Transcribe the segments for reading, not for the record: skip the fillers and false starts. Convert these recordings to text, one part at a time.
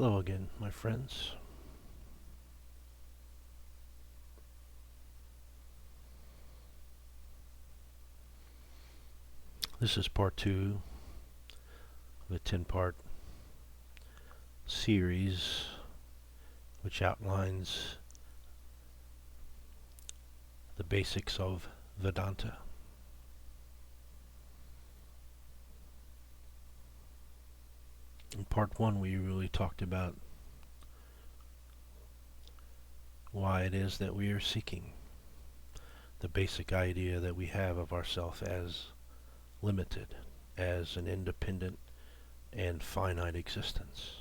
Hello again, my friends. This is part 2 of a 10-part series which outlines the basics of Vedanta. In part 1 we really talked about why it is that we are seeking, the basic idea that we have of ourselves as limited, as an independent and finite existence.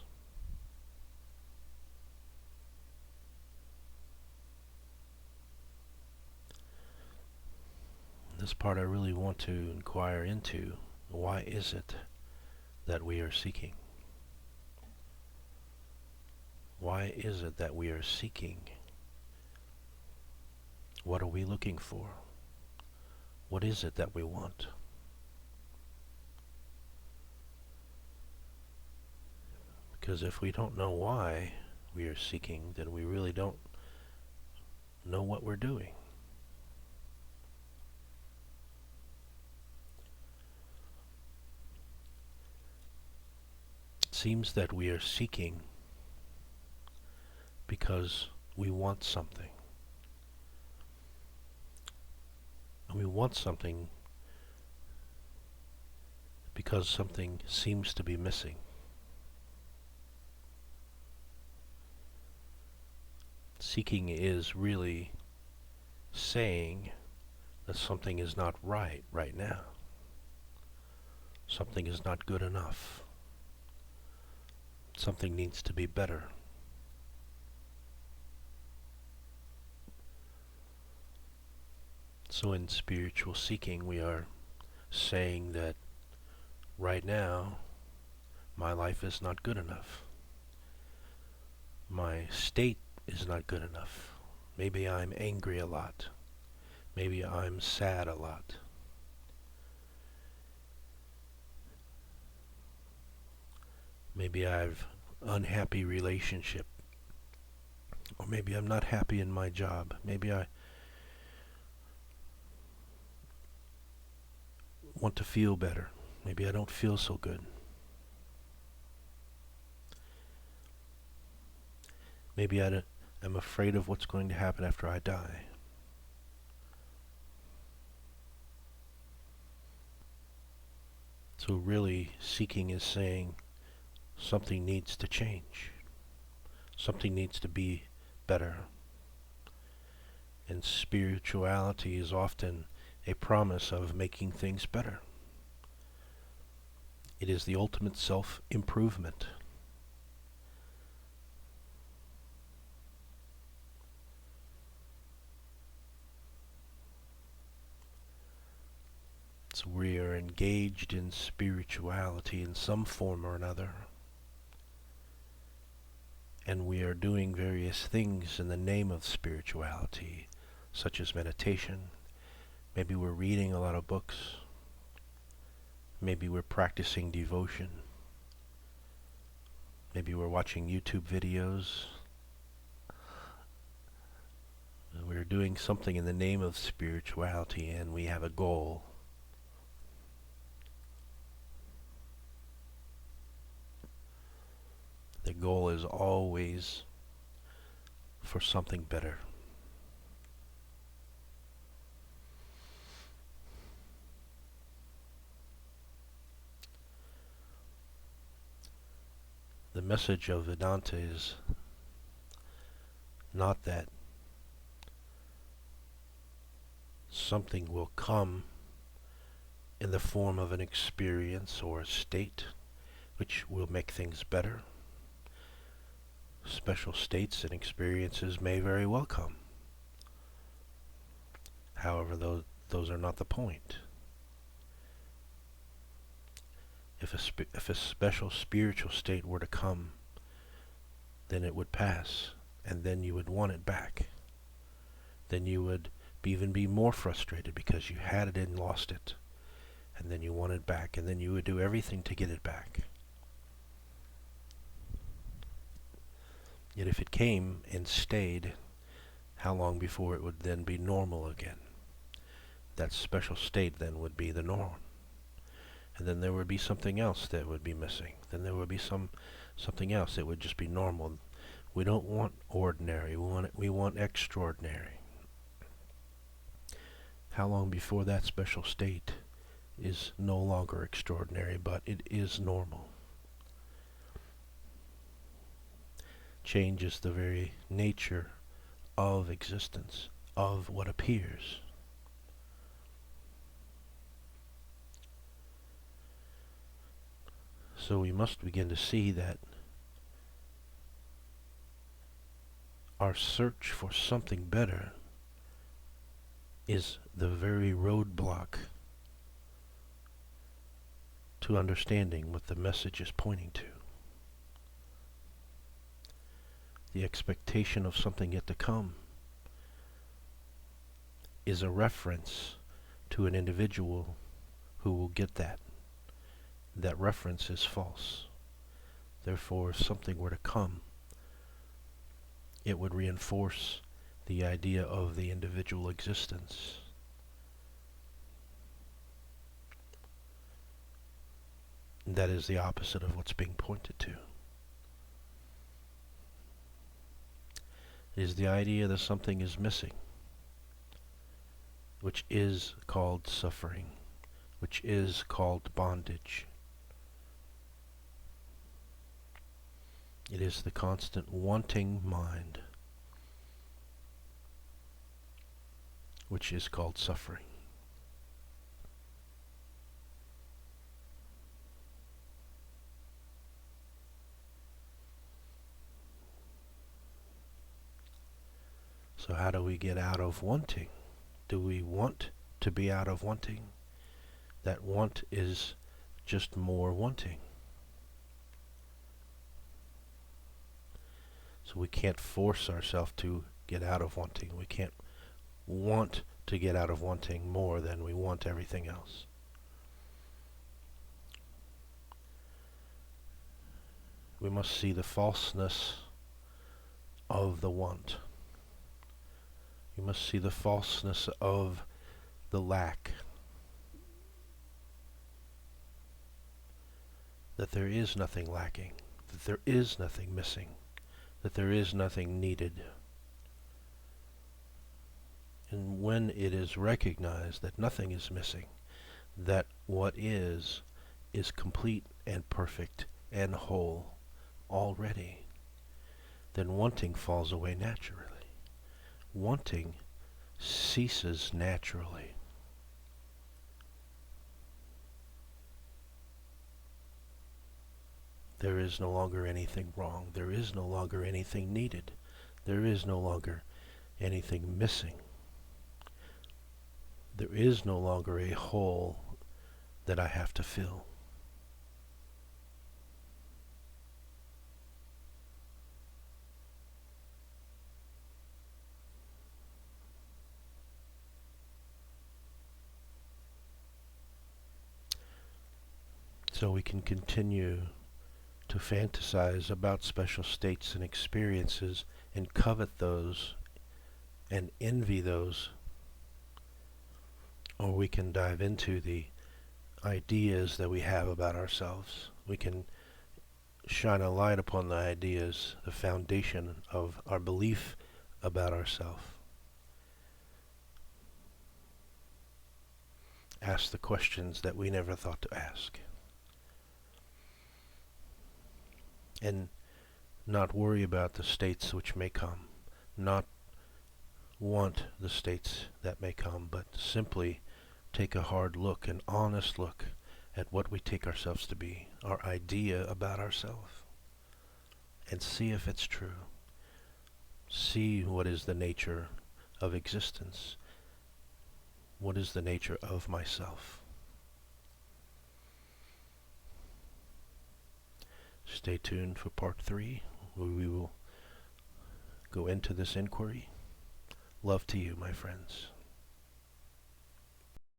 In this part I really want to inquire into why is it that we are seeking? Why is it that we are seeking? What are we looking for? What is it that we want? Because if we don't know why we are seeking, then we really don't know what we're doing. It seems that we are seeking because we want something. And we want something because something seems to be missing. Seeking is really saying that something is not right now. Something is not good enough. Something needs to be better. So in spiritual seeking we are saying that right now my life is not good enough. My state is not good enough. Maybe I'm angry a lot. Maybe I'm sad a lot. Maybe I've unhappy relationship. Or maybe I'm not happy in my job. Maybe I want to feel better. Maybe I don't feel so good. Maybe I'm afraid of what's going to happen after I die. So really, seeking is saying something needs to change. Something needs to be better. And spirituality is often a promise of making things better. It is the ultimate self-improvement. So we are engaged in spirituality in some form or another. And we are doing various things in the name of spirituality, such as meditation. Maybe we're reading a lot of books. Maybe we're practicing devotion. Maybe we're watching YouTube videos. We're doing something in the name of spirituality, and we have a goal. The goal is always for something better. The message of Vedanta is not that something will come in the form of an experience or a state which will make things better. Special states and experiences may very well come. However, those are not the point. If a special spiritual state were to come, then it would pass, and then you would want it back. Then you would even be more frustrated because you had it and lost it, and then you want it back, and then you would do everything to get it back. Yet if it came and stayed, how long before it would then be normal again? That special state then would be the norm. And then there would be something else that would be missing. Then there would be something else that would just be normal. We don't want ordinary. We want extraordinary. How long before that special state is no longer extraordinary, but it is normal? Change is the very nature of existence, of what appears. So we must begin to see that our search for something better is the very roadblock to understanding what the message is pointing to. The expectation of something yet to come is a reference to an individual who will get that. That reference is false. Therefore, if something were to come, it would reinforce the idea of the individual existence. That is the opposite of what's being pointed to. It is the idea that something is missing, which is called suffering, which is called bondage. It is the constant wanting mind, which is called suffering. So how do we get out of wanting? Do we want to be out of wanting? That want is just more wanting. So we can't force ourselves to get out of wanting. We can't want to get out of wanting more than we want everything else. We must see the falseness of the want. We must see the falseness of the lack. That there is nothing lacking, that there is nothing missing, that there is nothing needed. And when it is recognized that nothing is missing, that what is complete and perfect and whole already, then wanting falls away naturally. Wanting ceases naturally. There is no longer anything wrong. There is no longer anything needed. There is no longer anything missing. There is no longer a hole that I have to fill. So we can continue to fantasize about special states and experiences and covet those and envy those, or we can dive into the ideas that we have about ourselves. We can shine a light upon the ideas, the foundation of our belief about ourselves. Ask the questions that we never thought to ask. And not worry about the states which may come, not want the states that may come, but simply take a hard look, an honest look at what we take ourselves to be, our idea about ourselves, and see if it's true. See what is the nature of existence. What is the nature of myself? Stay tuned for part 3, where we will go into this inquiry. Love to you, my friends.